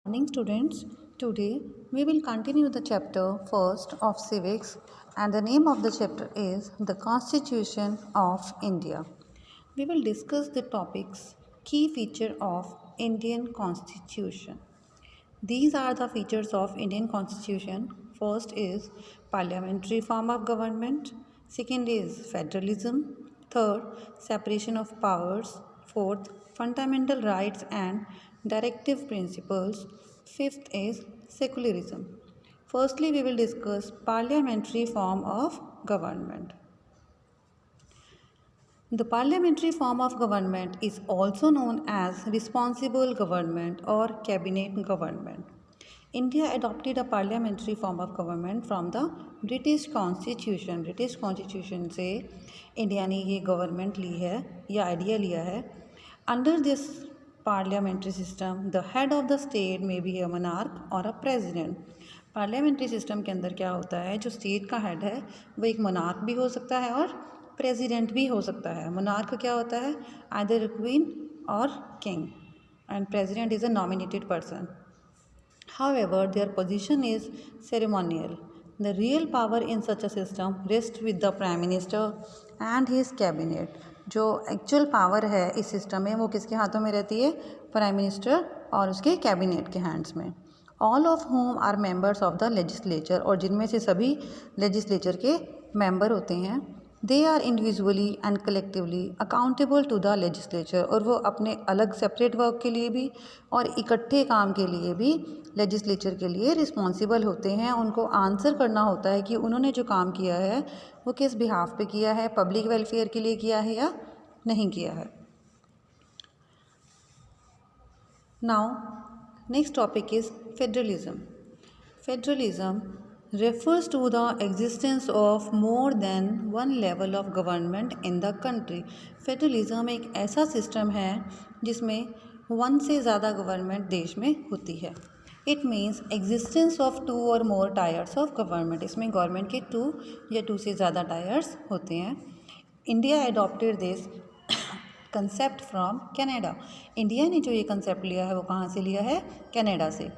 Morning students, today we will continue the chapter first of civics and the name of the chapter is the Constitution of India. We will discuss the topics key feature of Indian Constitution. These are the features of Indian Constitution. First is parliamentary form of government, second is federalism, third separation of powers, fourth fundamental rights and directive principles, fifth is secularism. Firstly, we will discuss parliamentary form of government. The parliamentary form of government is also known as responsible government or cabinet government. India adopted a parliamentary form of government from the British Constitution. British constitution से India ने ये government ली है या idea लिया है. Under this parliamentary system the head of the state may be a monarch or a president. Parliamentary system के अंदर क्या होता है, जो स्टेट का हेड है वो एक मोनार्क भी हो सकता है और प्रेसिडेंट भी हो सकता है. मोनार्क क्या होता है, आइदर क्वीन और king, and president is a nominated person. However, their position is ceremonial. The real power in such a system rests with the Prime Minister and his cabinet. जो actual power है इस system में वो किसके हाथों में रहती है, प्राइम मिनिस्टर और उसके कैबिनेट के हैंड्स में. All of whom are members of the legislature, और जिनमें से सभी लेजिस्लेचर के मेंबर होते हैं. They are individually and collectively accountable to the legislature, और वो अपने अलग सेपरेट वर्क के लिए भी और इकट्ठे काम के लिए भी लेजिस्लेचर के लिए रिस्पॉन्सिबल होते हैं. उनको आंसर करना होता है कि उन्होंने जो काम किया है वो किस बिहाफ पे किया है, पब्लिक वेलफेयर के लिए किया है या नहीं किया है. Now next topic is federalism. Federalism refers to the existence of more than one level of government in the country. Federalism एक ऐसा सिस्टम है जिसमें वन से ज़्यादा गवर्नमेंट देश में होती है. It means existence of two or more tiers of government. इसमें गवर्नमेंट के टू या टू से ज़्यादा टायर्स होते हैं. India adopted this concept from Canada. India ने जो ये कंसेप्ट लिया है वो कहाँ से लिया है, कनाडा से.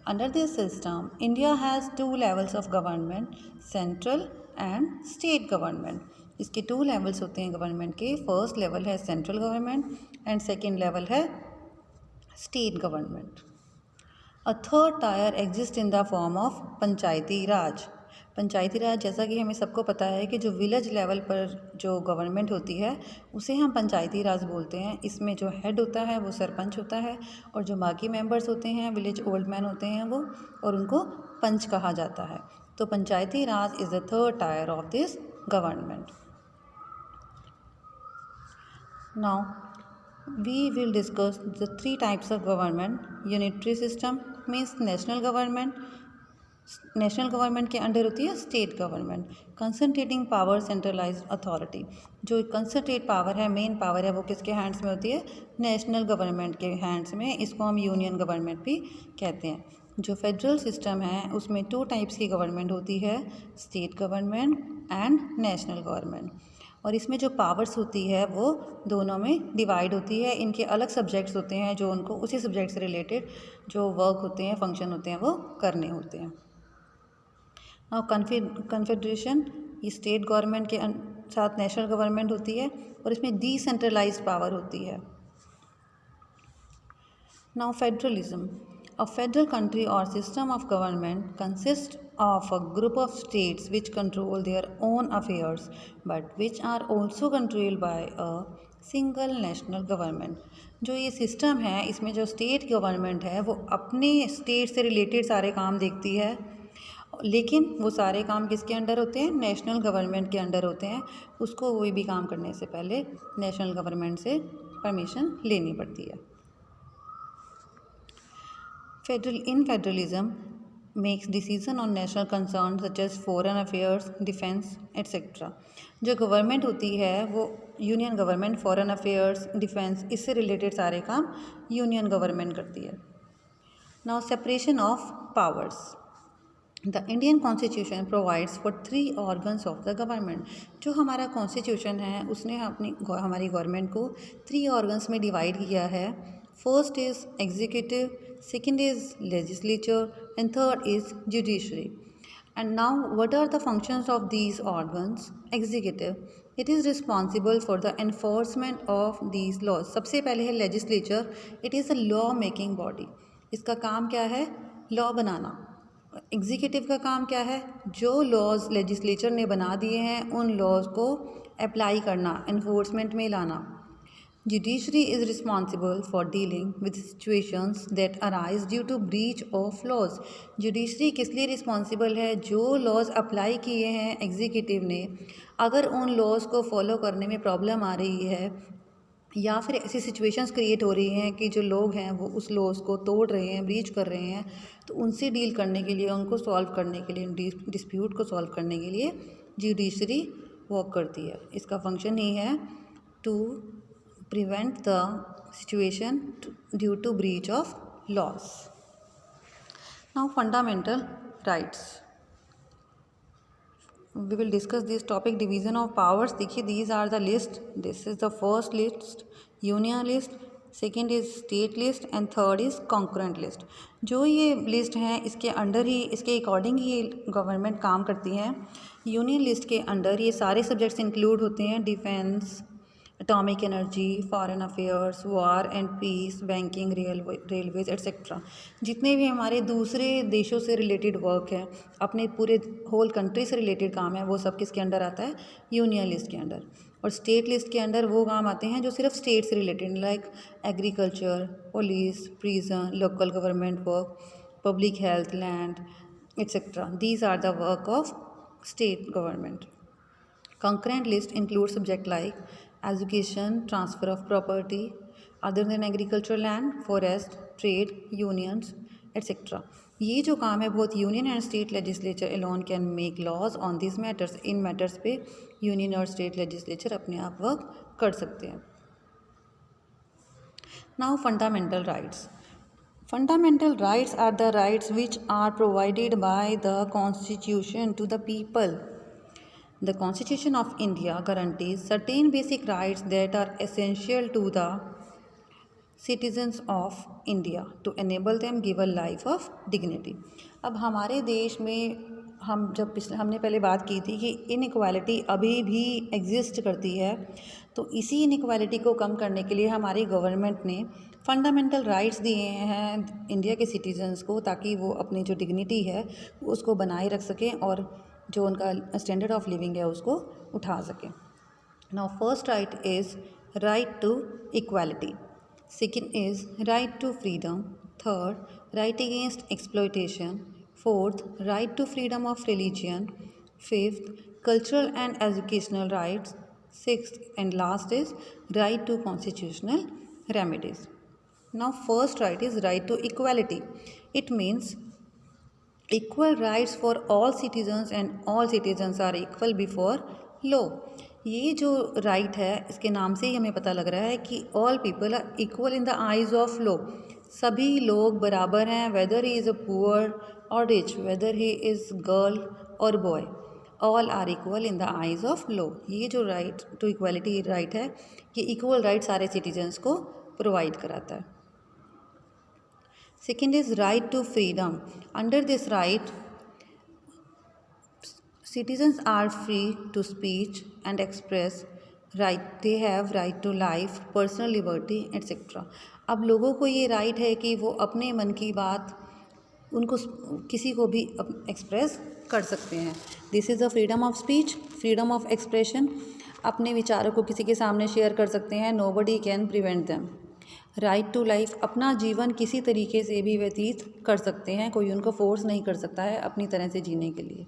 Under this system, India has two levels of government, central and state government. इसके टू लेवल्स होते हैं गवर्नमेंट के. फर्स्ट लेवल है central government and second level है state government. A third tier exist in the form of Panchayati Raj. Panchayati Raj जैसा कि हमें सबको पता है कि जो विलेज लेवल पर जो गवर्नमेंट होती है उसे हम पंचायती राज बोलते हैं. इसमें जो हेड होता है वो सरपंच होता है और जो बाकी मेंबर्स होते हैं विलेज ओल्ड मैन होते हैं वो, और उनको पंच कहा जाता है. तो Panchayati Raj is the third tier of this government. Now we will discuss the three types of government. Unitary system means national government. National government के अंडर होती है state government. Concentrating power centralised authority. जो कंसंट्रेट पावर है, main power है, वो किसके hands में होती है, नेशनल गवर्नमेंट के हैंड्स में. इसको हम यूनियन गवर्नमेंट भी कहते हैं. जो फेडरल सिस्टम है उसमें टू टाइप्स की गवर्नमेंट होती है, state government and national government. और इसमें जो पावर्स होती है वो दोनों में डिवाइड होती है. इनके अलग सब्जेक्ट्स होते हैं जो उनको उसी सब्जेक्ट से रिलेटेड जो वर्क होते हैं, फंक्शन होते हैं, वो करने होते हैं. और कन्फेडरेशन ये स्टेट गवर्नमेंट के साथ नेशनल गवर्नमेंट होती है और इसमें डिसेंट्रलाइज्ड पावर होती है. Now federalism. A federal country और system of government consist of a group of states which control their own affairs but which are also controlled by a single national government. जो ये system है इसमें जो state government है वो अपने state से रिलेटेड सारे काम देखती है, लेकिन वो सारे काम किसके अंडर होते हैं, नेशनल गवर्नमेंट के अंडर होते हैं. उसको कोई भी काम करने से पहले नेशनल गवर्नमेंट से परमिशन लेनी पड़ती है. Federalism makes decision on national concerns such as foreign affairs, defense, etc. जो गवर्नमेंट होती है वो union government foreign affairs, defence, इससे रिलेटेड सारे काम यूनियन गवर्नमेंट करती है. Now separation of powers. The Indian constitution provides for three organs of the government. जो हमारा कॉन्स्टिट्यूशन है उसने हमारी गवर्नमेंट को थ्री ऑर्गन्स में डिवाइड किया है. First is executive, second is legislature, and third is judiciary. And now, what are the functions of these organs? Executive, it is responsible for the enforcement of these laws. सबसे पहले है legislature, it is a law making body. इसका काम क्या है? Law बनाना. Executive का काम क्या है? जो लॉज लेजिस्लेचर ने बना दिए हैं उन लॉज को अप्लाई करना, एनफोर्समेंट में लाना. Judiciary is responsible for dealing with situations that arise due to breach of laws. Judiciary किस लिए रिस्पॉन्सिबल है? जो लॉज अप्लाई किए हैं एग्जीक्यूटिव ने, अगर उन लॉज को फॉलो करने में प्रॉब्लम आ रही है या फिर ऐसी सिचुएशंस क्रिएट हो रही हैं कि जो लोग हैं वो उस लॉज को तोड़ रहे हैं, ब्रीच कर रहे हैं, तो उनसे डील करने के लिए, उनको सॉल्व करने के लिए, डिस्प्यूट को सॉल्व करने के लिए जुडिशरी वर्क करती है. इसका फंक्शन ही है to prevent the situation due to breach of laws. Now, fundamental rights. We will discuss this topic, division of powers. देखिए, these are the list. This is the first list, union list. Second is state list and third is concurrent list. जो ये list हैं इसके under ही, इसके according ही government काम करती हैं. Union list के अंडर ये सारे सब्जेक्ट्स इंक्लूड होते हैं: defence, atomic energy, foreign affairs, war and peace, banking, railways etcetera. जितने भी हमारे दूसरे देशों से रिलेटेड वर्क है, अपने पूरे होल कंट्री से रिलेटेड काम है, वो सब किसके अंडर आता है? यूनियन लिस्ट के अंडर. और स्टेट लिस्ट के अंदर वो काम आते हैं जो सिर्फ स्टेट से related, like agriculture, police, prison, local government work, public health, land etcetera. These are the work of state government. Concurrent list includes subject like education, transfer of property other than agricultural land, forest, trade, unions, etc. ये जो काम है both union and state legislature alone can make laws on these matters. In matters पे union और state legislature अपने आप work कर सकते हैं. Now, fundamental rights. Fundamental rights are the rights which are provided by the Constitution to the people. The Constitution of India guarantees certain basic rights that are essential to the citizens of India to enable them give a life of dignity. अब हमारे देश में हमने पहले बात की थी कि इनइक्वालिटी अभी भी एग्जिस्ट करती है, तो इसी इनइक्वालिटी को कम करने के लिए हमारी गवर्नमेंट ने फंडामेंटल राइट्स दिए हैं इंडिया के सिटीजन्स को, ताकि वो अपनी जो डिग्निटी है उसको बनाए रख सकें और जो उनका स्टैंडर्ड ऑफ लिविंग है उसको उठा सकें. Now, first right is right to equality. Second is right to freedom. Third, right against exploitation. Fourth, right to freedom of religion. Fifth, cultural and educational rights. Sixth and last is right to constitutional remedies. Now, first right is right to equality. It means equal rights for all citizens and all citizens are equal before law. ये जो right है इसके नाम से ही हमें पता लग रहा है कि all people are equal in the eyes of law. सभी लोग बराबर हैं, whether he is a poor or rich, whether he is girl or boy, all are equal in the eyes of law. ये जो राइट टू इक्वालिटी राइट है, ये equal right सारे citizens को प्रोवाइड कराता है. Second is right to freedom. Under this right, citizens are free to speech and express right. They have right to life, personal liberty, etc. अब लोगों को ये राइट है कि वो अपने मन की बात उनको किसी को भी एक्सप्रेस कर सकते हैं. This is the freedom of speech, freedom of expression. अपने विचारों को किसी के सामने शेयर कर सकते हैं. Nobody can prevent them. Right to life, अपना जीवन किसी तरीके से भी व्यतीत कर सकते हैं, कोई उनको फोर्स नहीं कर सकता है अपनी तरह से जीने के लिए.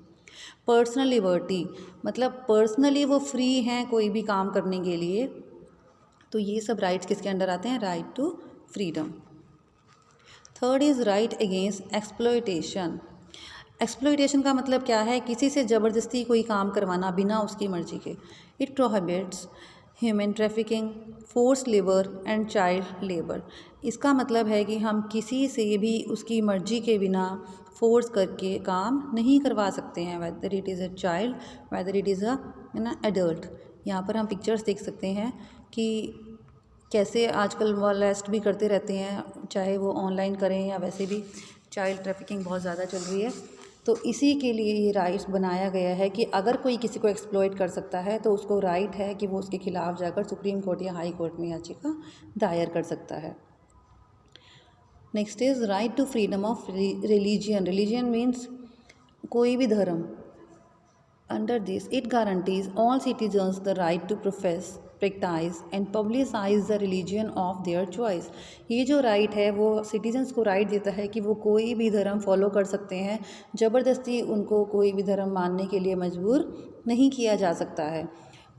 पर्सनल लिबर्टी, मतलब पर्सनली वो फ्री हैं कोई भी काम करने के लिए. तो ये सब राइट्स किसके अंडर आते हैं? Right to freedom. Third is right against exploitation. Exploitation का मतलब क्या है? किसी से ज़बरदस्ती कोई काम करवाना बिना उसकी मर्जी के. It prohibits human trafficking, force labour and child labour. इसका मतलब है कि हम किसी से भी उसकी मर्जी के बिना फोर्स करके काम नहीं करवा सकते हैं, whether it is a child, whether it is a adult. यहाँ पर हम पिक्चर्स देख सकते हैं कि कैसे आजकल मोलेस्ट भी करते रहते हैं, चाहे वो ऑनलाइन करें या वैसे भी चाइल्ड ट्रैफिकिंग बहुत ज़्यादा चल रही है। तो इसी के लिए ये राइट्स बनाया गया है कि अगर कोई किसी को एक्सप्लॉइट कर सकता है तो उसको राइट है कि वो उसके खिलाफ़ जाकर सुप्रीम कोर्ट या हाई कोर्ट में याचिका दायर कर सकता है। Next is right to freedom of religion. Religion means कोई भी धर्म। Under this, it guarantees all citizens the right to profess, practice and publicize the religion of their choice. ये जो राइट है वो सिटीजन्स को राइट देता है कि वो कोई भी धर्म फॉलो कर सकते हैं। ज़बरदस्ती उनको कोई भी धर्म मानने के लिए मजबूर नहीं किया जा सकता है।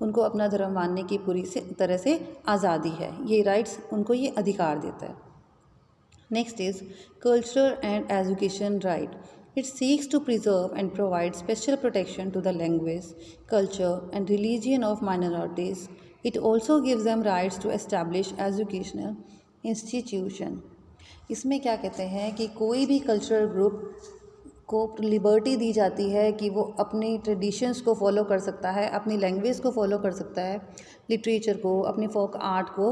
उनको अपना धर्म मानने की पूरी तरह से आज़ादी है। ये राइट्स उनको ये अधिकार देता है। Next is cultural and education right. It seeks to preserve and provide special protection to the language, culture, and religion of minorities. It also gives them rights to establish educational institution. इसमें क्या कहते हैं कि कोई भी cultural group को liberty दी जाती है कि वो अपनी ट्रेडिशंस को फॉलो कर सकता है, अपनी लैंग्वेज को फॉलो कर सकता है, लिटरेचर को, अपनी फोक आर्ट को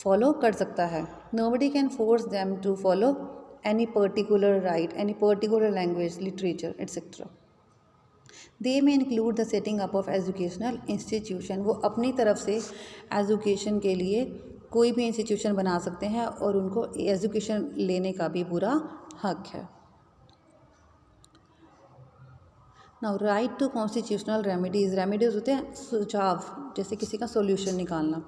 फॉलो कर सकता है. Nobody can force them to follow any particular right, any particular language, literature, etc. They may include the setting up of educational institution. वो अपनी तरफ से एजुकेशन के लिए कोई भी इंस्टीट्यूशन बना सकते हैं और उनको एजुकेशन लेने का भी पूरा हक है. Now right to constitutional remedies. Remedies होते हैं सुझाव, जैसे किसी का सोल्यूशन निकालना.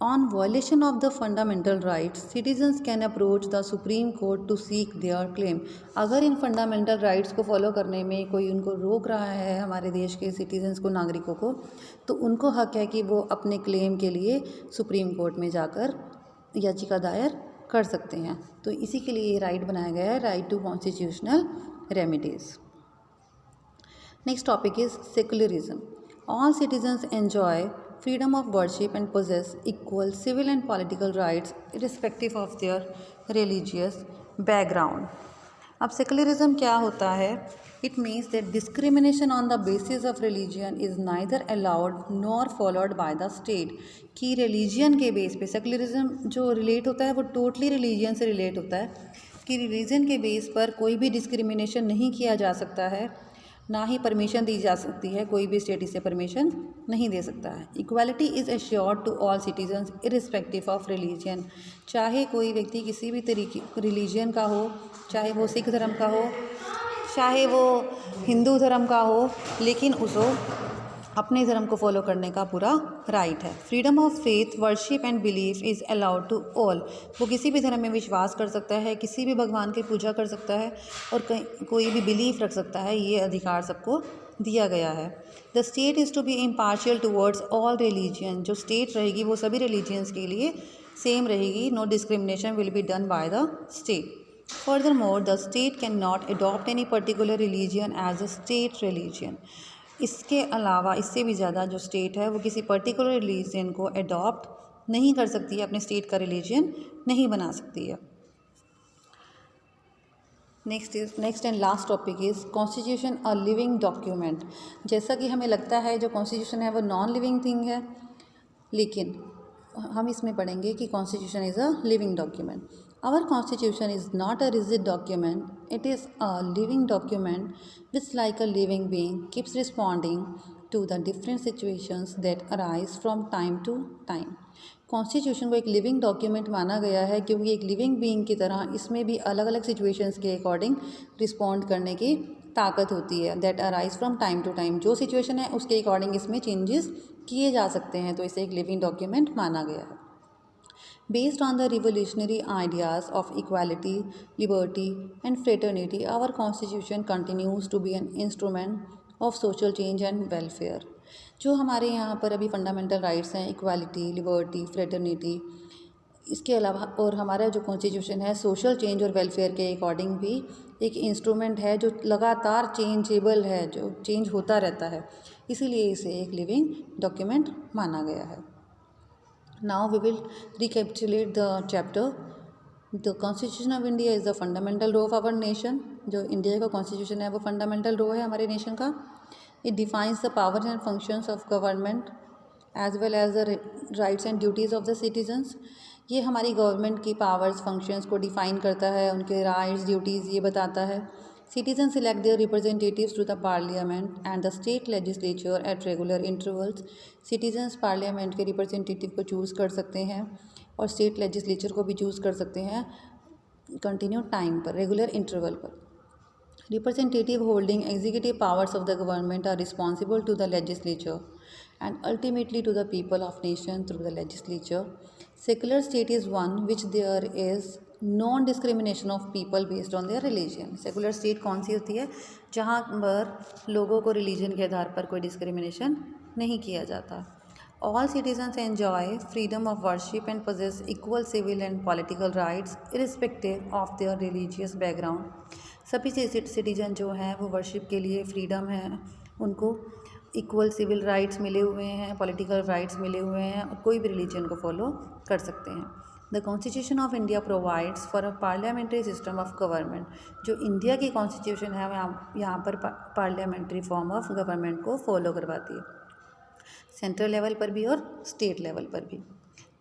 On violation of the fundamental rights, citizens can approach the Supreme Court to seek their claim. अगर इन फंडामेंटल राइट्स को फॉलो करने में कोई उनको रोक रहा है, हमारे देश के सिटीजन्स को, नागरिकों को, तो उनको हक है कि वो अपने क्लेम के लिए सुप्रीम कोर्ट में जाकर याचिका दायर कर सकते हैं. तो इसी के लिए ये राइट बनाया गया है, right to constitutional remedies. Next topic is secularism. All citizens enjoy freedom of worship and possess equal civil and political rights irrespective of their religious background. अब सेकुलरिज्म क्या होता है? It means that discrimination on the basis of religion is neither allowed nor followed by the state. कि religion के base पे secularism जो relate होता है वो टोटली रिलीजियन से रिलेट होता है कि रिलीजन के बेस पर कोई भी डिस्क्रिमिनेशन नहीं किया जा सकता है, ना ही परमिशन दी जा सकती है. कोई भी स्टेट इसे परमिशन नहीं दे सकता है. Equality is assured to all citizens irrespective of religion. चाहे कोई व्यक्ति किसी भी तरीके रिलीजन का हो, चाहे वो सिख धर्म का हो, चाहे वो हिंदू धर्म का हो, लेकिन उसको अपने धर्म को फॉलो करने का पूरा राइट है. Freedom of faith, worship and belief is allowed to all. वो किसी भी धर्म में विश्वास कर सकता है, किसी भी भगवान की पूजा कर सकता है और कोई भी बिलीफ रख सकता है. ये अधिकार सबको दिया गया है. The state is to be impartial towards all religion. जो स्टेट रहेगी वो सभी रिलीजियंस के लिए सेम रहेगी. No discrimination will be done by the state. Furthermore, the state cannot adopt any particular religion as a state religion. इसके अलावा इससे भी ज़्यादा जो स्टेट है वो किसी पर्टिकुलर रिलीजन को अडॉप्ट नहीं कर सकती है, अपने स्टेट का रिलीजन नहीं बना सकती है. Next and last topic is constitution a living document. जैसा कि हमें लगता है जो कॉन्स्टिट्यूशन है वो नॉन लिविंग थिंग है, लेकिन हम इसमें पढ़ेंगे कि constitution is a living document. Our constitution is not a rigid document, it is a living document which like a living being keeps responding to the different situations that arise from time to time. Constitution को एक living document माना गया है क्योंकि एक living being की तरह इसमें भी अलग अलग सिचुएशंस के अकॉर्डिंग रिस्पॉन्ड करने की ताकत होती है. That arise from time to time. जो सिचुएशन है उसके अकॉर्डिंग इसमें चेंजेस किए जा सकते हैं, तो इसे एक लिविंग डॉक्यूमेंट माना गया है. Based on the revolutionary ideas of equality, liberty, and fraternity, our Constitution continues to be an instrument of social change and welfare. जो हमारे यहाँ पर अभी फंडामेंटल राइट्स हैं, इक्वालिटी, लिबर्टी, फ्रेटर्निटी, इसके अलावा और हमारा जो कॉन्स्टिट्यूशन है सोशल चेंज और वेलफेयर के अकॉर्डिंग भी एक इंस्ट्रूमेंट है जो लगातार चेंजेबल है, जो चेंज होता रहता है, इसीलिए इसे एक लिविंग डॉक्यूमेंट माना गया है. Now we will recapitulate the chapter. The Constitution of India is the fundamental law of our nation. जो इंडिया का कॉन्स्टिट्यूशन है वो फंडामेंटल लॉ है हमारे नेशन का. It defines the powers and functions of government. As well as the rights and duties of the citizens. ये हमारी government की पावर्स फंक्शंस को डिफ़ाइन करता है, उनके राइट्स ड्यूटीज़ ये बताता है। Citizens select their representatives to the parliament and the state legislature at regular intervals. Citizens parliament के रिप्रेजेंटेटिव को चूज़ कर सकते हैं और स्टेट लेजिस्लेचर को भी चूज़ कर सकते हैं कंटिन्यू टाइम पर, रेगुलर इंटरवल पर। Representative holding executive powers of the government are responsible to the legislature and ultimately to the people of nation through the legislature. Secular state is one which there is non discrimination of people based on their religion. Secular state कौन सी होती है? जहाँ पर लोगों को religion के आधार पर कोई डिस्क्रिमिनेशन नहीं किया जाता। All citizens enjoy freedom of worship and possess equal civil and political rights irrespective of their religious background. सभी सिटीजन जो हैं वो वर्शिप के लिए फ्रीडम है, उनको इक्वल सिविल राइट्स मिले हुए हैं, पॉलिटिकल राइट्स मिले हुए हैं और कोई भी रिलीजन को फॉलो कर सकते हैं। The constitution of India provides for a parliamentary system of government. जो इंडिया की कॉन्स्टिट्यूशन है यहाँ पर पार्लियामेंट्री फॉर्म ऑफ गवर्नमेंट को फॉलो करवाती है, सेंट्रल लेवल पर भी और स्टेट लेवल पर भी।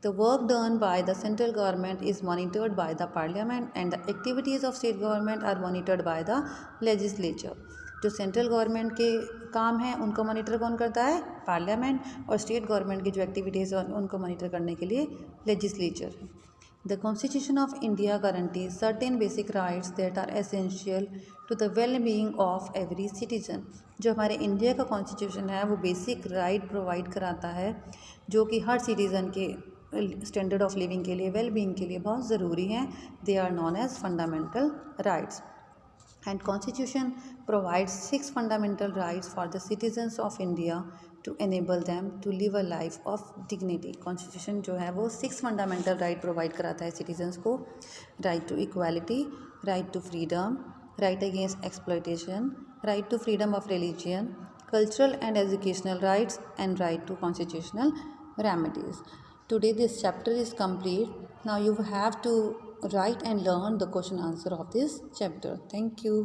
The work done by the central government is monitored by the parliament and the activities of state government are monitored by the legislature. जो central government के काम हैं उनको मॉनिटर कौन करता है? पार्लियामेंट। और स्टेट गवर्नमेंट की जो एक्टिविटीज़ हैं उनको मॉनिटर करने के लिए legislature. The constitution of India guarantees certain basic rights that are essential to the well being of every citizen. जो हमारे इंडिया का कॉन्स्टिट्यूशन है वो बेसिक राइट प्रोवाइड कराता है जो कि हर सिटीज़न के स्टैंडर्ड ऑफ लिविंग के लिए, वेल बीइंग के लिए बहुत ज़रूरी हैं। They are known as fundamental rights. And Constitution provides 6 fundamental rights for the citizens of India to enable them to live a life of dignity. Constitution जो है वो 6 fundamental right provide कराता है citizens को। right to equality, right to freedom, right against exploitation, right to freedom of religion, cultural and educational rights, and right to constitutional remedies. Today this chapter is complete. Now you have to write and learn the question answer of this chapter. Thank you.